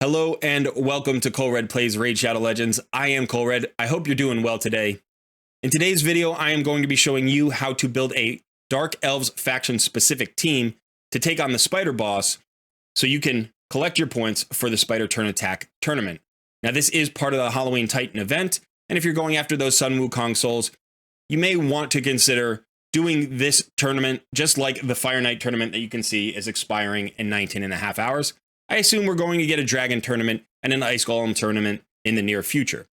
Hello and welcome to Cole Red Plays Raid Shadow Legends. I am Cole Red. I hope you're doing well today. In today's video, I am going to be showing you how to build a Dark Elves faction-specific team to take on the Spider boss so you can collect your points for the Spider Turn Attack tournament. Now, this is part of the Halloween Titan event, and if you're going after those Sun Wukong souls, you may want to consider doing this tournament just like the Fire Knight tournament that you can see is expiring in 19.5 hours. I assume we're going to get a Dragon tournament and an Ice Golem tournament in the near future.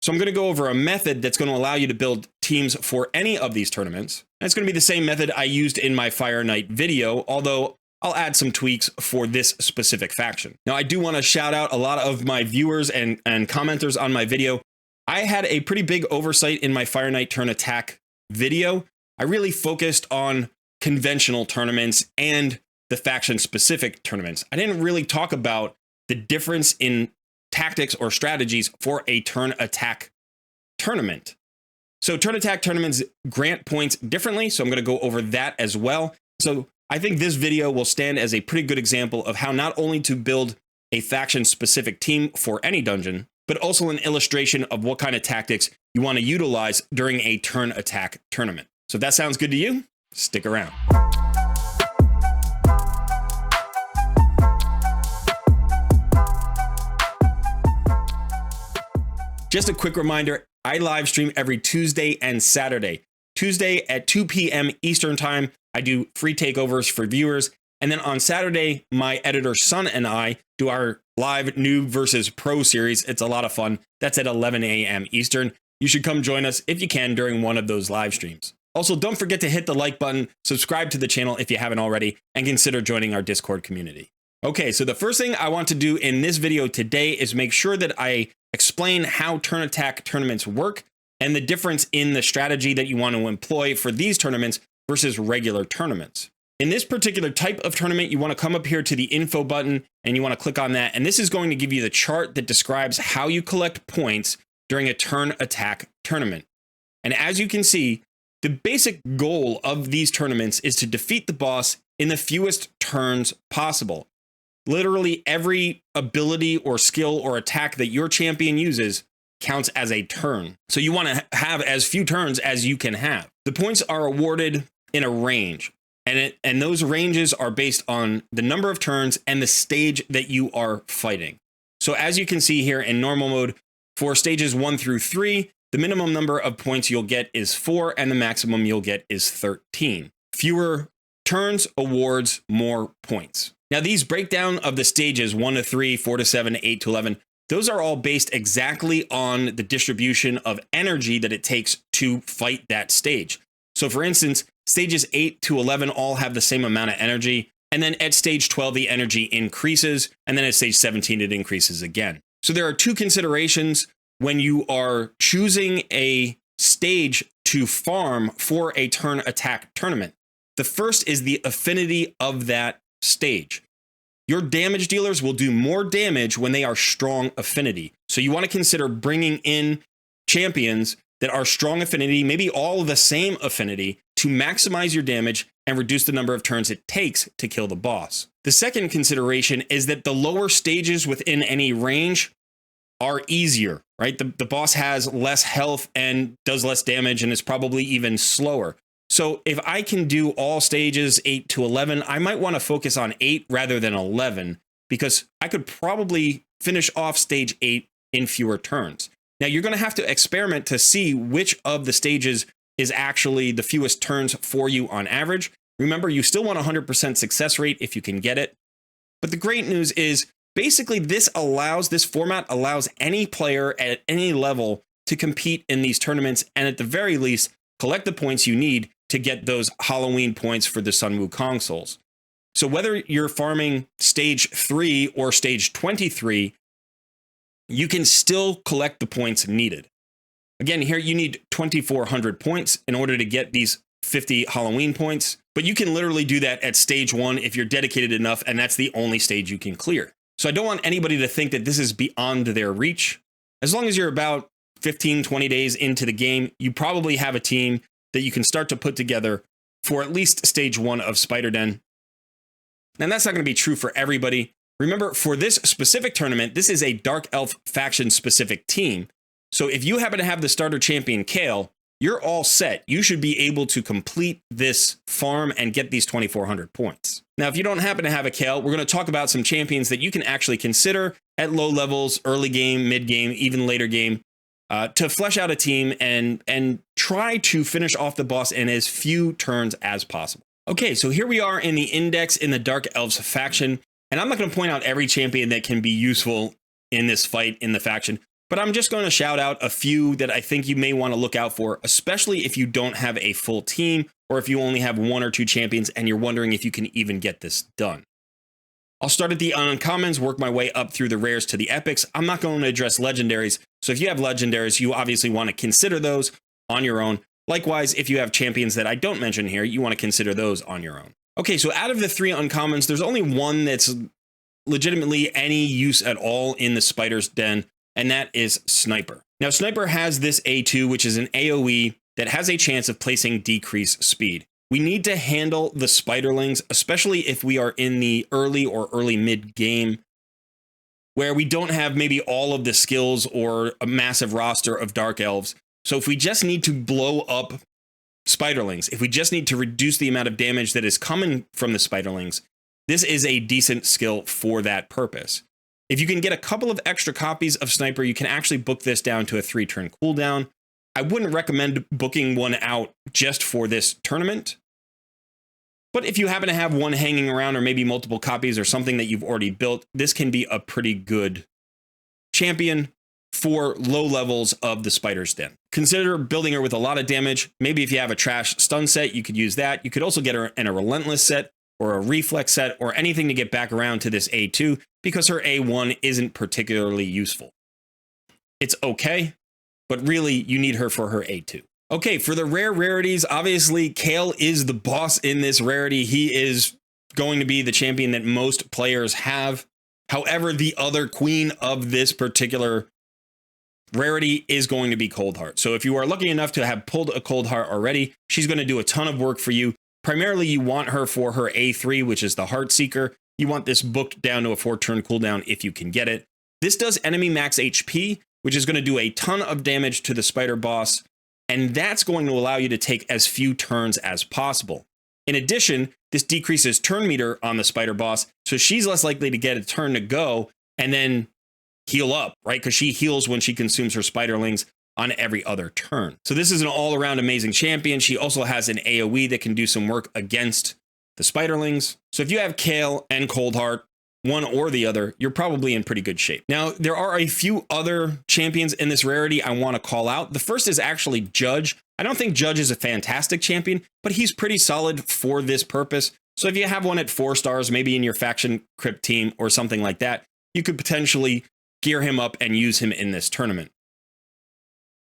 So I'm going to go over a method that's going to allow you to build teams for any of these tournaments. And it's going to be the same method I used in my Fire Knight video, although I'll add some tweaks for this specific faction. Now, I do want to shout out a lot of my viewers and commenters on my video. I had a pretty big oversight in my Fire Knight Turn Attack video. I really focused on conventional tournaments and the faction-specific tournaments. I didn't really talk about the difference in tactics or strategies for a turn attack tournament. So turn attack tournaments grant points differently, so I'm going to go over that as well. So I think this video will stand as a pretty good example of how not only to build a faction-specific team for any dungeon, but also an illustration of what kind of tactics you want to utilize during a turn attack tournament. So if that sounds good to you, stick around. Just a quick reminder, I live stream every Tuesday and Saturday. Tuesday at 2 p.m. Eastern Time, I do free takeovers for viewers. And then on Saturday, my editor son and I do our live Noob versus Pro series. It's a lot of fun. That's at 11 a.m. Eastern. You should come join us if you can during one of those live streams. Also, don't forget to hit the like button, subscribe to the channel if you haven't already, and consider joining our Discord community. Okay, so the first thing I want to do in this video today is make sure that I explain how turn attack tournaments work and the difference in the strategy that you want to employ for these tournaments versus regular tournaments. In this particular type of tournament, you want to come up here to the info button and you want to click on that. And this is going to give you the chart that describes how you collect points during a turn attack tournament. And as you can see, the basic goal of these tournaments is to defeat the boss in the fewest turns possible. Literally every ability or skill or attack that your champion uses counts as a turn. So you want to have as few turns as you can have. The points are awarded in a range, and those ranges are based on the number of turns and the stage that you are fighting. So as you can see here in normal mode, for stages 1 through 3, the minimum number of points you'll get is 4 and the maximum you'll get is 13. Fewer turns awards more points. Now, these breakdown of the stages 1 to 3, 4 to 7, 8 to 11, those are all based exactly on the distribution of energy that it takes to fight that stage. So for instance, stages 8 to 11 all have the same amount of energy. And then at stage 12, the energy increases. And then at stage 17, it increases again. So there are two considerations when you are choosing a stage to farm for a turn attack tournament. The first is the affinity of that stage. Your damage dealers will do more damage when they are strong affinity. So you want to consider bringing in champions that are strong affinity, maybe all the same affinity, to maximize your damage and reduce the number of turns it takes to kill the boss. The second consideration is that the lower stages within any range are easier, right? The boss has less health and does less damage and is probably even slower. So if I can do all stages 8 to 11, I might want to focus on 8 rather than 11 because I could probably finish off stage 8 in fewer turns. Now, you're going to have to experiment to see which of the stages is actually the fewest turns for you on average. Remember, you still want 100% success rate if you can get it. But the great news is basically this format allows any player at any level to compete in these tournaments and at the very least collect the points you need to get those Halloween points for the Sun Wukong souls. So whether you're farming stage 3 or stage 23, you can still collect the points needed. Again, here you need 2,400 points in order to get these 50 Halloween points, but you can literally do that at stage 1 if you're dedicated enough, and that's the only stage you can clear. So I don't want anybody to think that this is beyond their reach. As long as you're about 15, 20 days into the game, you probably have a team that you can start to put together for at least stage 1 of Spider Den. And that's not going to be true for everybody. Remember, for this specific tournament, this is a Dark Elf faction specific team. So if you happen to have the starter champion Kale, you're all set. You should be able to complete this farm and get these 2,400 points. Now, if you don't happen to have a Kale, we're going to talk about some champions that you can actually consider at low levels, early game, mid game, even later game, to flesh out a team and try to finish off the boss in as few turns as possible. Okay, so here we are in the index in the Dark Elves faction, and I'm not going to point out every champion that can be useful in this fight in the faction, but I'm just going to shout out a few that I think you may want to look out for, especially if you don't have a full team or if you only have one or two champions and you're wondering if you can even get this done. I'll start at the uncommons, work my way up through the rares to the epics. I'm not going to address legendaries, so if you have legendaries, you obviously want to consider those on your own. Likewise, if you have champions that I don't mention here, you want to consider those on your own. Okay, so out of the 3 uncommons, there's only one that's legitimately any use at all in the Spider's Den, and that is Sniper. Now, Sniper has this A2, which is an AoE that has a chance of placing decreased speed. We need to handle the Spiderlings, especially if we are in the early or early mid game, where we don't have maybe all of the skills or a massive roster of Dark Elves. So if we just need to blow up Spiderlings, if we just need to reduce the amount of damage that is coming from the Spiderlings, this is a decent skill for that purpose. If you can get a couple of extra copies of Sniper, you can actually book this down to a 3-turn cooldown. I wouldn't recommend booking one out just for this tournament. But if you happen to have one hanging around or maybe multiple copies or something that you've already built, this can be a pretty good champion for low levels of the Spider's Den. Consider building her with a lot of damage. Maybe if you have a trash stun set, you could use that. You could also get her in a relentless set or a reflex set or anything to get back around to this A2 because her A1 isn't particularly useful. It's okay, but really you need her for her A2. Okay, for the rare rarities, obviously Kale is the boss in this rarity. He is going to be the champion that most players have. However, the other queen of this particular rarity is going to be Cold Heart. So if you are lucky enough to have pulled a Cold Heart already, she's going to do a ton of work for you. Primarily, you want her for her A3, which is the Heart Seeker. You want this booked down to a 4-turn cooldown if you can get it. This does enemy max HP, which is going to do a ton of damage to the Spider boss, and that's going to allow you to take as few turns as possible. In addition, this decreases turn meter on the Spider boss, so she's less likely to get a turn to go and then heal up, right? Because she heals when she consumes her Spiderlings on every other turn. So this is an all-around amazing champion. She also has an AoE that can do some work against the Spiderlings. So if you have Kale and Cold Heart, one or the other, you're probably in pretty good shape. Now, there are a few other champions in this rarity I want to call out. The first is actually Judge. I don't think Judge is a fantastic champion, but he's pretty solid for this purpose. So if you have one at 4 stars, maybe in your faction crypt team or something like that, you could potentially gear him up and use him in this tournament.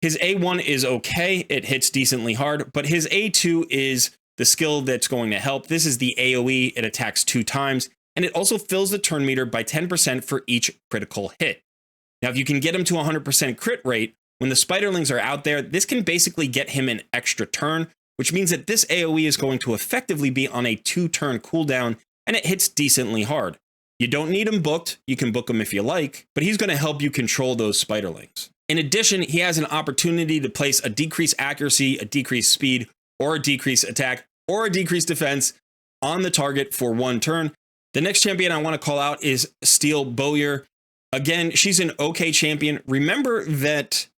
His A1 is okay, it hits decently hard, but his A2 is the skill that's going to help. This is the AoE, it attacks 2 times, and it also fills the turn meter by 10% for each critical hit. Now, if you can get him to 100% crit rate, when the Spiderlings are out there, this can basically get him an extra turn, which means that this AoE is going to effectively be on a 2-turn cooldown, and it hits decently hard. You don't need him booked, you can book him if you like, but he's going to help you control those Spiderlings. In addition, he has an opportunity to place a decreased accuracy, a decreased speed, or a decreased attack, or a decreased defense on the target for 1 turn. The next champion I want to call out is Steel Bowyer. Again, she's an okay champion. Remember that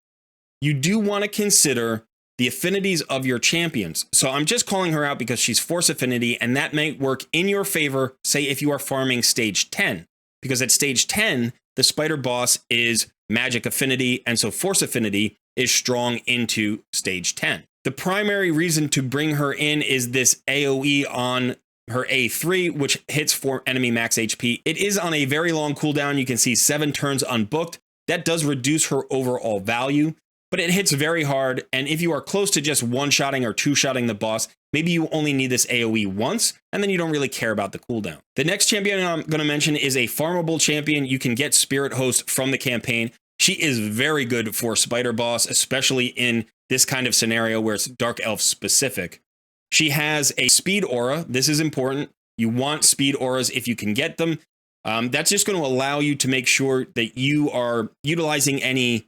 you do want to consider the affinities of your champions. So I'm just calling her out because she's Force Affinity, and that may work in your favor, say if you are farming stage 10. Because at stage 10, the Spider boss is Magic Affinity, and so Force Affinity is strong into stage 10. The primary reason to bring her in is this AoE on her A3, which hits for enemy max HP. It is on a very long cooldown. You can see 7 turns unbooked. That does reduce her overall value, but it hits very hard. And if you are close to just 1-shotting or 2-shotting the boss, maybe you only need this AoE once, and then you don't really care about the cooldown. The next champion I'm going to mention is a farmable champion. You can get Spirit Host from the campaign. She is very good for Spider Boss, especially in this kind of scenario where it's Dark Elf specific. She has a speed aura. This is important. You want speed auras if you can get them. That's just going to allow you to make sure that you are utilizing any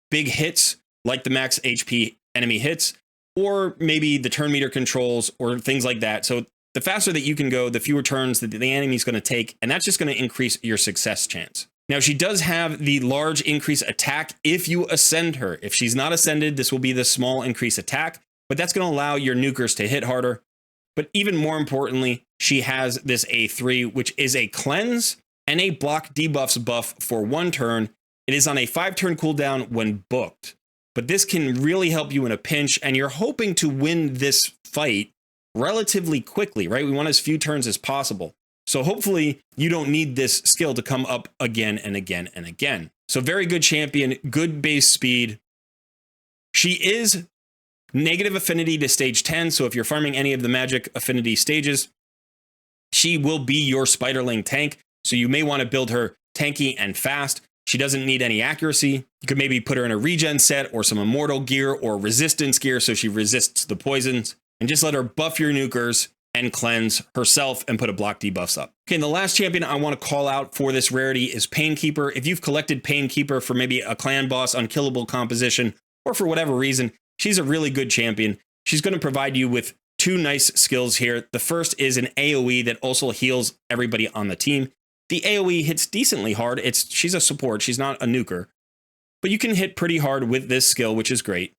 big hits like the max HP enemy hits, or maybe the turn meter controls or things like that. So the faster that you can go, the fewer turns that the enemy is going to take, and that's just going to increase your success chance. Now, she does have the large increase attack if you ascend her. If she's not ascended, this will be the small increase attack, but that's going to allow your nukers to hit harder. But even more importantly, she has this A3, which is a cleanse and a block debuffs buff for 1 turn. It is on a 5-turn cooldown when booked. But this can really help you in a pinch, and you're hoping to win this fight relatively quickly, right? We want as few turns as possible. So hopefully you don't need this skill to come up again and again and again. So very good champion, good base speed. She is negative affinity to stage 10. So if you're farming any of the magic affinity stages, she will be your spiderling tank. So you may want to build her tanky and fast. She doesn't need any accuracy. You could maybe put her in a regen set or some immortal gear or resistance gear so she resists the poisons, and just let her buff your nukers and cleanse herself and put a block debuffs up. Okay, and the last champion I want to call out for this rarity is Painkeeper. If you've collected Painkeeper for maybe a clan boss unkillable composition, or for whatever reason, she's a really good champion. She's going to provide you with 2 nice skills here. The first is an AoE that also heals everybody on the team. The AoE hits decently hard. She's a support, she's not a nuker, but you can hit pretty hard with this skill, which is great.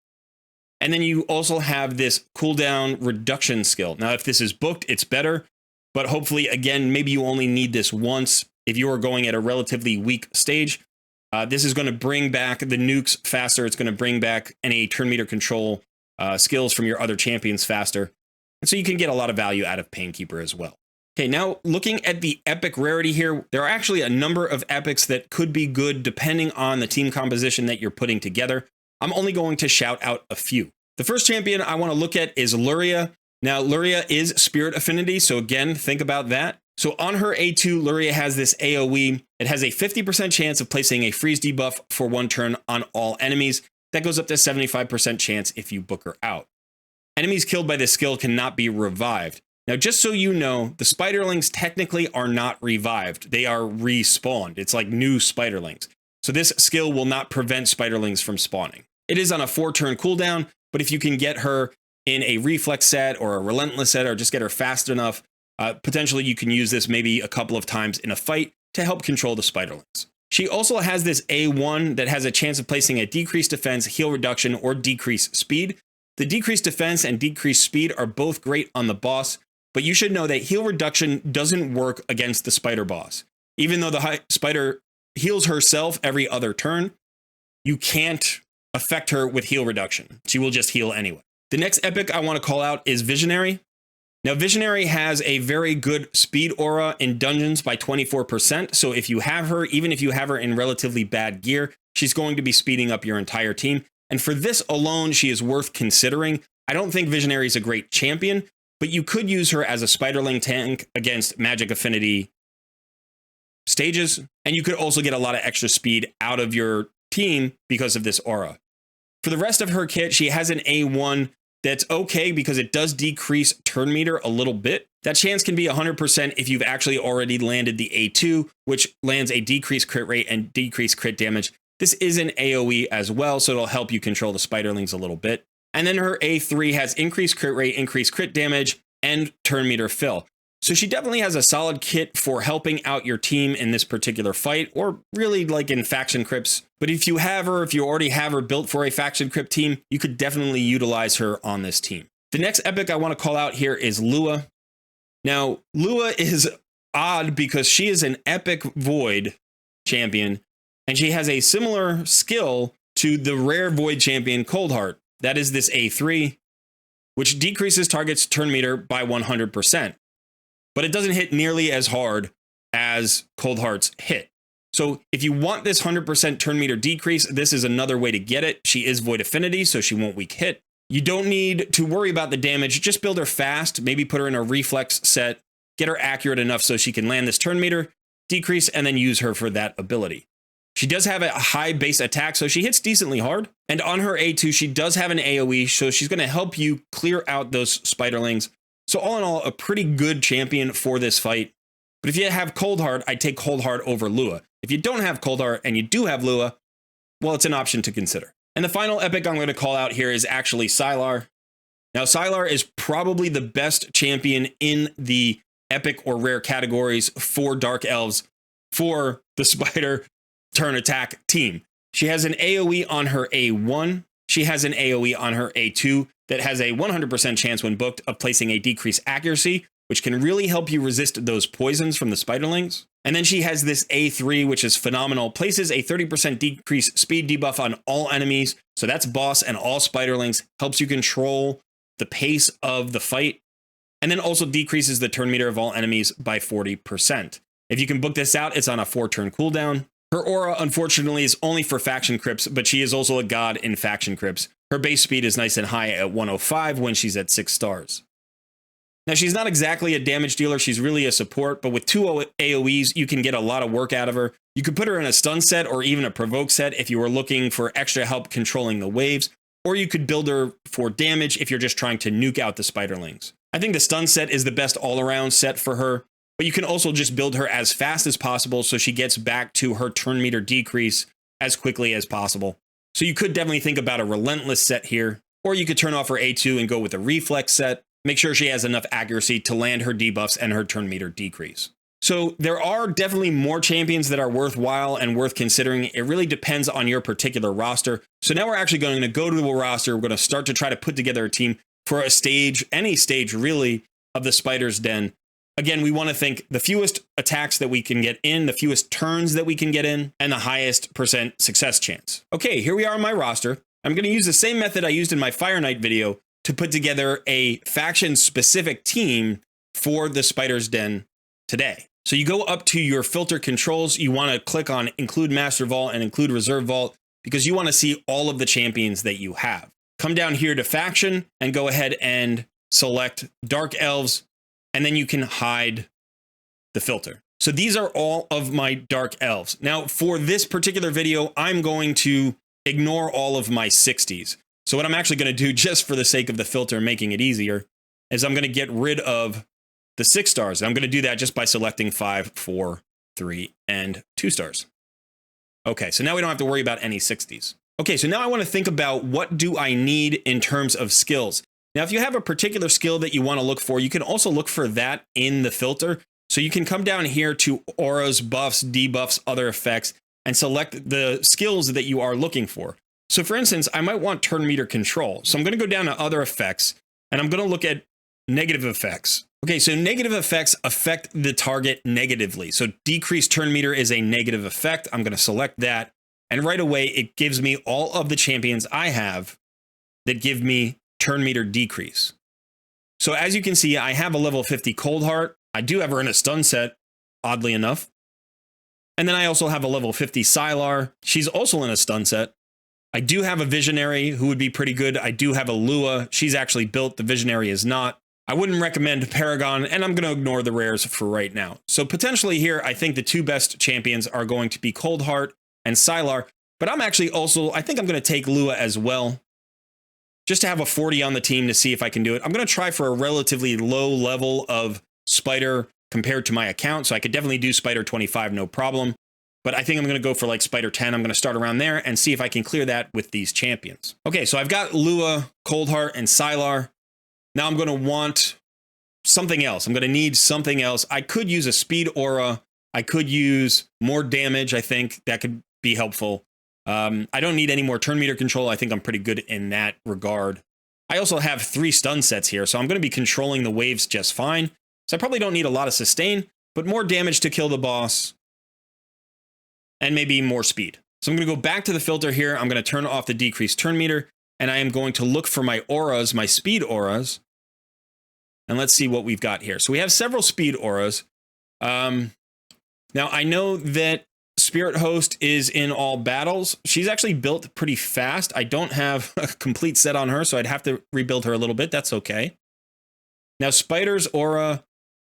And then you also have this cooldown reduction skill. Now, if this is booked, it's better, but hopefully, again, maybe you only need this once if you are going at a relatively weak stage. This is going to bring back the nukes faster. It's going to bring back any turn meter control skills from your other champions faster. And so you can get a lot of value out of Painkeeper as well. Okay, now looking at the epic rarity here, there are actually a number of epics that could be good depending on the team composition that you're putting together. I'm only going to shout out a few. The first champion I want to look at is Luria. Now, Luria is Spirit Affinity, so again, think about that. So on her A2, Luria has this AoE. It has a 50% chance of placing a freeze debuff for 1 turn on all enemies. That goes up to 75% chance if you book her out. Enemies killed by this skill cannot be revived. Now, just so you know, the spiderlings technically are not revived. They are respawned. It's like new spiderlings. So this skill will not prevent spiderlings from spawning. It is on a 4-turn cooldown, but if you can get her in a reflex set or a relentless set, or just get her fast enough, potentially you can use this maybe a couple of times in a fight to help control the spiderlings. She also has this A1 that has a chance of placing a decreased defense, heal reduction, or decreased speed. The decreased defense and decreased speed are both great on the boss, but you should know that heal reduction doesn't work against the spider boss. Even though the spider heals herself every other turn, you can't affect her with heal reduction. She will just heal anyway. The next epic I want to call out is Visionary. Now, Visionary has a very good speed aura in dungeons by 24%. So if you have her, even if you have her in relatively bad gear, she's going to be speeding up your entire team. And for this alone, she is worth considering. I don't think Visionary is a great champion, but you could use her as a spiderling tank against magic affinity stages. And you could also get a lot of extra speed out of your team because of this aura. For the rest of her kit, she has an A1 that's okay because it does decrease turn meter a little bit. That chance can be 100% if you've actually already landed the A2, which lands a decreased crit rate and decreased crit damage. This is an AoE as well, so it'll help you control the spiderlings a little bit. And then her A3 has increased crit rate, increased crit damage, and turn meter fill. So she definitely has a solid kit for helping out your team in this particular fight, or really like in faction crypts. But if you have her, if you already have her built for a faction crypt team, you could definitely utilize her on this team. The next epic I want to call out here is Lua. Now, Lua is odd because she is an epic void champion, and she has a similar skill to the rare void champion Coldheart. That is this A3, which decreases target's turn meter by 100%. But it doesn't hit nearly as hard as Coldheart's hit. So if you want this 100% turn meter decrease, this is another way to get it. She is void affinity, so she won't weak hit. You don't need to worry about the damage. Just build her fast, maybe put her in a reflex set, get her accurate enough so she can land this turn meter decrease, and then use her for that ability. She does have a high base attack, so she hits decently hard. And on her A2, she does have an AoE, so she's going to help you clear out those spiderlings. So all in all, a pretty good champion for this fight. But if you have Cold Heart, I'd take Cold Heart over Lua. If you don't have Cold Heart and you do have Lua, well, it's an option to consider. And the final epic I'm going to call out here is actually Sylar. Now, Sylar is probably the best champion in the epic or rare categories for Dark Elves for the Spider turn attack team. She has an AoE on her A1. She has an AoE on her A2 that has a 100% chance when booked of placing a decreased accuracy, which can really help you resist those poisons from the spiderlings. And then she has this A3, which is phenomenal, places a 30% decreased speed debuff on all enemies. So that's boss and all spiderlings, helps you control the pace of the fight, and then also decreases the turn meter of all enemies by 40%. If you can book this out, it's on a 4-turn cooldown. Her aura, unfortunately, is only for faction crypts, but she is also a god in faction crypts. Her base speed is nice and high at 105 when she's at 6 stars. Now, she's not exactly a damage dealer, she's really a support, but with 2 AoEs, you can get a lot of work out of her. You could put her in a stun set or even a provoke set if you were looking for extra help controlling the waves, or you could build her for damage if you're just trying to nuke out the spiderlings. I think the stun set is the best all-around set for her, but you can also just build her as fast as possible so she gets back to her turn meter decrease as quickly as possible. So you could definitely think about a relentless set here, or you could turn off her A2 and go with a reflex set. Make sure she has enough accuracy to land her debuffs and her turn meter decrease. So there are definitely more champions that are worthwhile and worth considering. It really depends on your particular roster. So now we're actually going to go to the roster. We're going to start to try to put together a team for a stage, any stage really, of the Spider's Den. Again, we want to think the fewest attacks that we can get in, the fewest turns that we can get in, and the highest % success chance. Okay, here we are on my roster. I'm going to use the same method I used in my Fire Knight video to put together a faction-specific team for the Spider's Den today. So you go up to your filter controls. You want to click on Include Master Vault and Include Reserve Vault because you want to see all of the champions that you have. Come down here to Faction and go ahead and select Dark Elves, and then you can hide the filter. So these are all of my Dark Elves. Now, for this particular video, I'm going to ignore all of my 60s. So what I'm actually going to do, just for the sake of the filter and making it easier, is I'm going to get rid of the 6 stars. I'm going to do that just by selecting 5, 4, 3, and 2 stars. Okay, so now we don't have to worry about any 60s. Okay, so now I want to think about what do I need in terms of skills. Now, if you have a particular skill that you want to look for, you can also look for that in the filter. So you can come down here to auras, buffs, debuffs, other effects, and select the skills that you are looking for. So for instance, I might want turn meter control. So I'm going to go down to other effects, and I'm going to look at negative effects. Okay, so negative effects affect the target negatively. So decreased turn meter is a negative effect. I'm going to select that. And right away, it gives me all of the champions I have that give me turn meter decrease. So as you can see, I have a level 50 Cold Heart. I do have her in a stun set, oddly enough. And then I also have a level 50 Sylar. She's also in a stun set. I do have a Visionary who would be pretty good. I do have a Lua. She's actually built. The Visionary is not. I wouldn't recommend Paragon, and I'm going to ignore the rares for right now. So potentially here, I think the 2 best champions are going to be Cold Heart and Sylar. But I'm actually also, I think I'm going to take Lua as well, just to have a 40 on the team to see if I can do it. I'm going to try for a relatively low level of Spider compared to my account. So I could definitely do Spider 25, no problem. But I think I'm going to go for like Spider 10. I'm going to start around there and see if I can clear that with these champions. Okay, so I've got Lua, Cold Heart, and Sylar. Now I'm going to want something else. I'm going to need something else. I could use a speed aura. I could use more damage. I think that could be helpful. I don't need any more turn meter control. I think I'm pretty good in that regard. I also have 3 stun sets here, so I'm going to be controlling the waves just fine. So I probably don't need a lot of sustain, but more damage to kill the boss, and maybe more speed. So I'm going to go back to the filter here. I'm going to turn off the decreased turn meter, and I am going to look for my auras, my speed auras. And let's see what we've got here. So we have several speed auras. Now I know that Spirit Host is in all battles. She's actually built pretty fast. I don't have a complete set on her, so I'd have to rebuild her a little bit. That's okay. Now Spider's aura,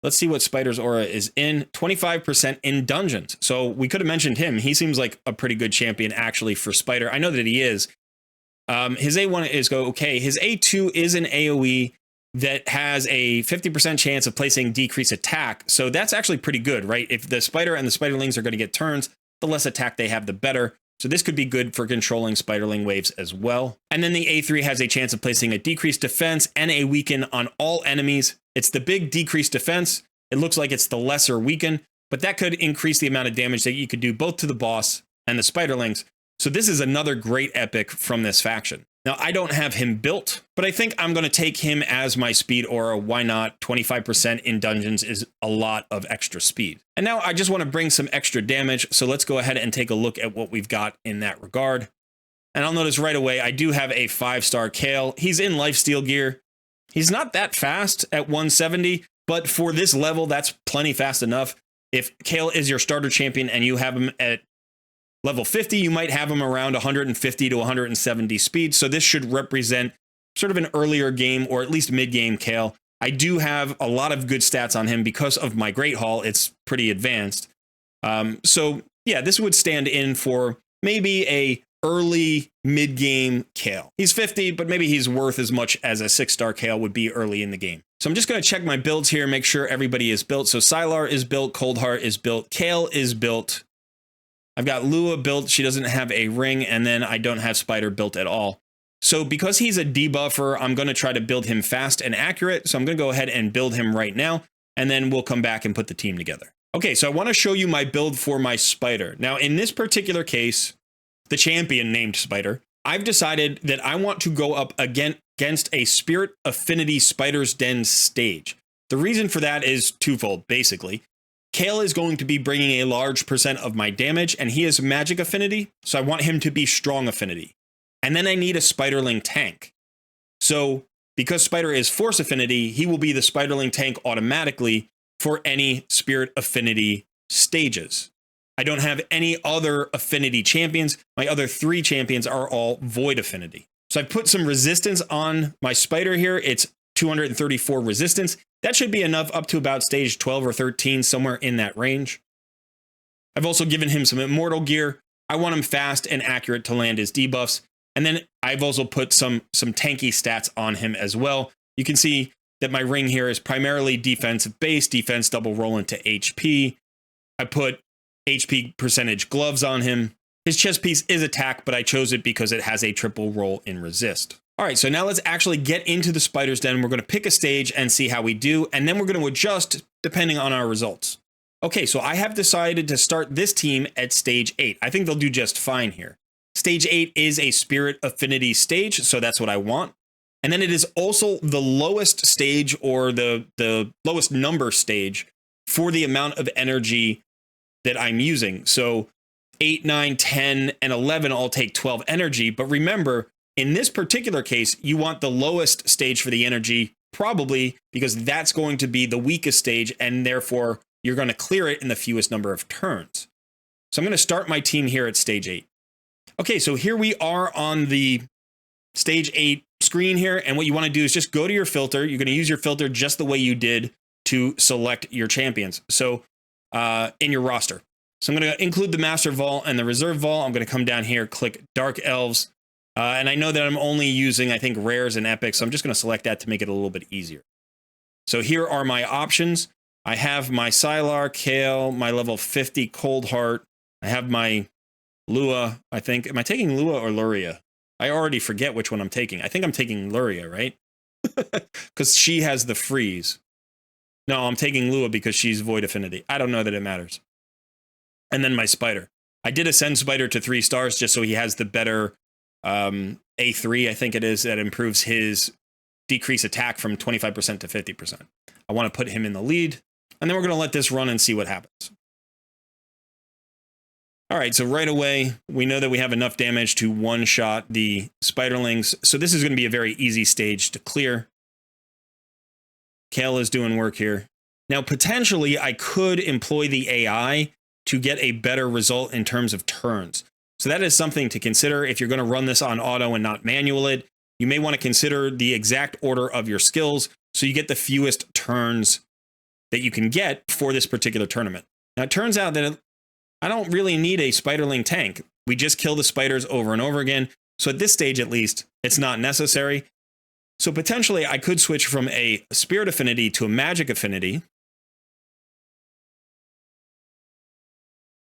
let's see what Spider's aura is in. 25% in dungeons. So we could have mentioned him. He seems like a pretty good champion actually for Spider. I know that he is. His A1 is okay. His A2 is an AoE. that has a 50% chance of placing decreased attack. So that's actually pretty good, right? If the spider and the spiderlings are going to get turns, the less attack they have, the better. So this could be good for controlling spiderling waves as well. And then the A3 has a chance of placing a decreased defense and a weaken on all enemies. It's the big decreased defense. It looks like it's the lesser weaken, but that could increase the amount of damage that you could do both to the boss and the spiderlings. So this is another great epic from this faction. Now, I don't have him built, but I think I'm going to take him as my speed aura. Why not? 25% in dungeons is a lot of extra speed. And now I just want to bring some extra damage. So let's go ahead and take a look at what we've got in that regard. And I'll notice right away, I do have a 5-star Kale. He's in lifesteal gear. He's not that fast at 170, but for this level, that's plenty fast enough. If Kale is your starter champion and you have him at level 50, you might have him around 150 to 170 speed. So this should represent sort of an earlier game or at least mid-game Kale. I do have a lot of good stats on him because of my Great Hall. It's pretty advanced. So yeah, this would stand in for maybe a early mid-game Kale. He's 50, but maybe he's worth as much as a 6-star Kale would be early in the game. So I'm just going to check my builds here, make sure everybody is built. So Sylar is built, Coldheart is built, Kale is built. I've got Lua built. She doesn't have a ring, and then I don't have Spider built at all. So because he's a debuffer, I'm going to try to build him fast and accurate. So I'm going to go ahead and build him right now, and then we'll come back and put the team together. Okay, so I want to show you my build for my Spider. Now, in this particular case, the champion named Spider, I've decided that I want to go up against a Spirit Affinity Spider's Den stage. The reason for that is twofold, basically. Kale is going to be bringing a large percent of my damage, and he is magic affinity, so I want him to be strong affinity. And then I need a spiderling tank. So because Spider is force affinity, he will be the spiderling tank automatically for any spirit affinity stages. I don't have any other affinity champions. My other 3 champions are all void affinity. So I put some resistance on my Spider here. It's 234 resistance. That should be enough up to about stage 12 or 13, somewhere in that range. I've also given him some immortal gear. I want him fast and accurate to land his debuffs. And then I've also put some tanky stats on him as well. You can see that my ring here is primarily defensive base, defense double roll into HP. I put HP percentage gloves on him. His chest piece is attack, but I chose it because it has a triple roll in resist. All right, so now let's actually get into the Spider's Den. We're going to pick a stage and see how we do, and then we're going to adjust depending on our results. Okay, so I have decided to start this team at stage 8. I think they'll do just fine here. Stage 8 is a Spirit Affinity stage, so that's what I want. And then it is also the lowest stage, or the lowest number stage, for the amount of energy that I'm using. So 8, 9, 10, and 11 all take 12 energy, but remember, in this particular case, you want the lowest stage for the energy, probably because that's going to be the weakest stage, and therefore you're going to clear it in the fewest number of turns. So I'm going to start my team here at stage 8. Okay, so here we are on the stage 8 screen here, and what you want to do is just go to your filter. You're going to use your filter just the way you did to select your champions. So in your roster. So I'm going to include the Master Vault and the Reserve Vault. I'm going to come down here, click Dark Elves. And I know that I'm only using, I think, rares and epics, so I'm just going to select that to make it a little bit easier. So here are my options. I have my Sylar, Kale, my level 50 Coldheart. I have my Lua, I think. Am I taking Lua or Luria? I already forget which one I'm taking. I think I'm taking Luria, right? Because she has the freeze. No, I'm taking Lua because she's void affinity. I don't know that it matters. And then my Spider. I did ascend Spider to 3 stars just so he has the better A3, I think it is, that improves his decrease attack from 25% to 50%. I want to put him in the lead, and then we're going to let this run and see what happens. All right, so right away, we know that we have enough damage to one-shot the Spiderlings, so this is going to be a very easy stage to clear. Kale is doing work here. Now, potentially, I could employ the AI to get a better result in terms of turns. So that is something to consider if you're going to run this on auto and not manual it. You may want to consider the exact order of your skills so you get the fewest turns that you can get for this particular tournament. Now, it turns out that I don't really need a Spiderling tank. We just kill the spiders over and over again. So at this stage, at least, it's not necessary. So potentially I could switch from a spirit affinity to a magic affinity.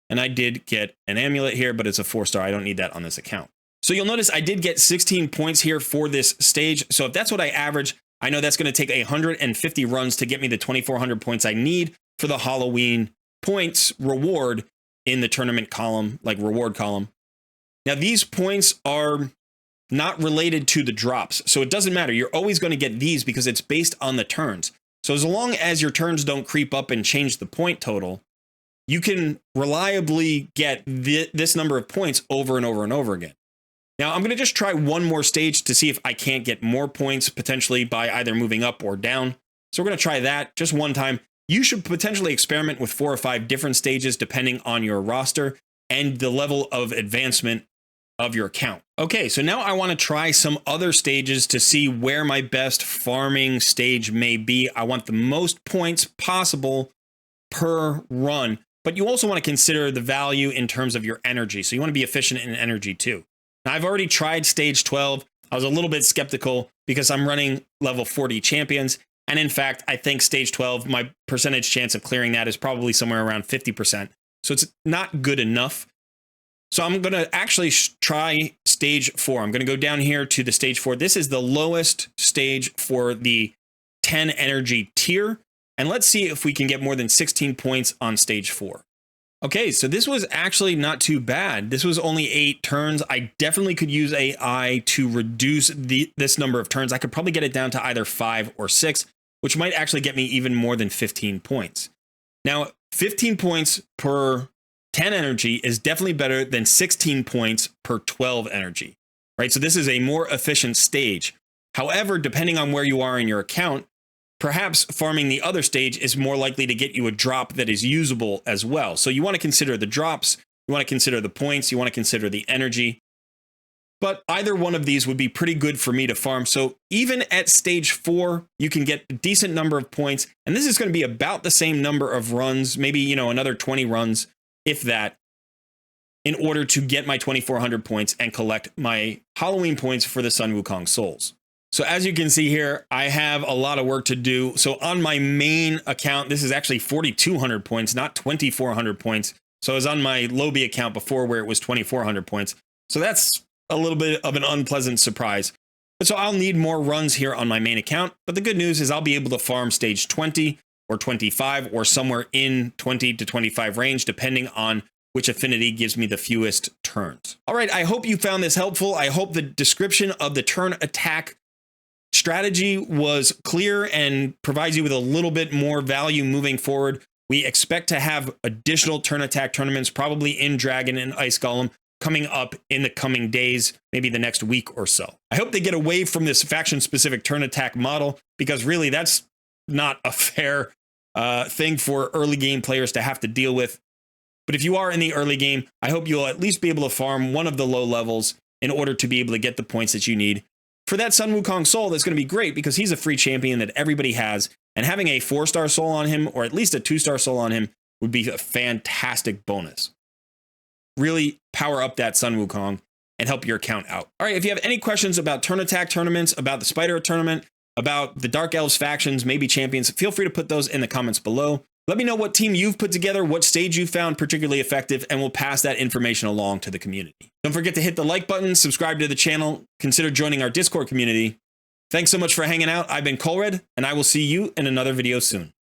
And I did get an amulet here, but it's a 4-star. I don't need that on this account. So you'll notice I did get 16 points here for this stage. So if that's what I average, I know that's going to take 150 runs to get me the 2,400 points I need for the Halloween points reward in the tournament column, like reward column. Now, these points are not related to the drops, so it doesn't matter. You're always going to get these because it's based on the turns. So as long as your turns don't creep up and change the point total, you can reliably get this number of points over and over and over again. Now, I'm going to just try one more stage to see if I can't get more points potentially by either moving up or down. So we're going to try that just one time. You should potentially experiment with 4 or 5 different stages depending on your roster and the level of advancement of your account. Okay, so now I want to try some other stages to see where my best farming stage may be. I want the most points possible per run, but you also want to consider the value in terms of your energy. So you want to be efficient in energy too. Now, I've already tried stage 12. I was a little bit skeptical because I'm running level 40 champions. And in fact, I think stage 12, my percentage chance of clearing that is probably somewhere around 50%. So it's not good enough. So I'm going to actually try stage 4. I'm going to go down here to the stage 4. This is the lowest stage for the 10 energy tier. And let's see if we can get more than 16 points on stage 4. Okay, so this was actually not too bad. This was only 8 turns. I definitely could use AI to reduce this number of turns. I could probably get it down to either 5 or 6, which might actually get me even more than 15 points. Now, 15 points per 10 energy is definitely better than 16 points per 12 energy, right? So this is a more efficient stage. However, depending on where you are in your account, perhaps farming the other stage is more likely to get you a drop that is usable as well. So you want to consider the drops, you want to consider the points, you want to consider the energy. But either one of these would be pretty good for me to farm. So even at stage 4, you can get a decent number of points. And this is going to be about the same number of runs, maybe, another 20 runs, if that, in order to get my 2,400 points and collect my Halloween points for the Sun Wukong Souls. So as you can see here, I have a lot of work to do. So on my main account, this is actually 4,200 points, not 2,400 points. So I was on my Lobby account before where it was 2,400 points. So that's a little bit of an unpleasant surprise. But so I'll need more runs here on my main account. But the good news is I'll be able to farm stage 20 or 25 or somewhere in 20 to 25 range, depending on which affinity gives me the fewest turns. All right, I hope you found this helpful. I hope the description of the turn attack strategy was clear and provides you with a little bit more value moving forward. We expect to have additional turn attack tournaments, probably in Dragon and Ice Golem, coming up in the coming days, maybe the next week or so. I hope they get away from this faction-specific turn attack model, because really that's not a fair thing for early game players to have to deal with. But if you are in the early game, I hope you'll at least be able to farm one of the low levels in order to be able to get the points that you need. For that Sun Wukong Soul, that's going to be great because he's a free champion that everybody has, and having a 4-star soul on him, or at least a 2-star soul on him, would be a fantastic bonus. Really power up that Sun Wukong and help your account out. All right, if you have any questions about turn attack tournaments, about the Spider tournament, about the Dark Elves factions, maybe champions, feel free to put those in the comments below. Let me know what team you've put together, what stage you found particularly effective, and we'll pass that information along to the community. Don't forget to hit the like button, subscribe to the channel, consider joining our Discord community. Thanks so much for hanging out. I've been Colred, and I will see you in another video soon.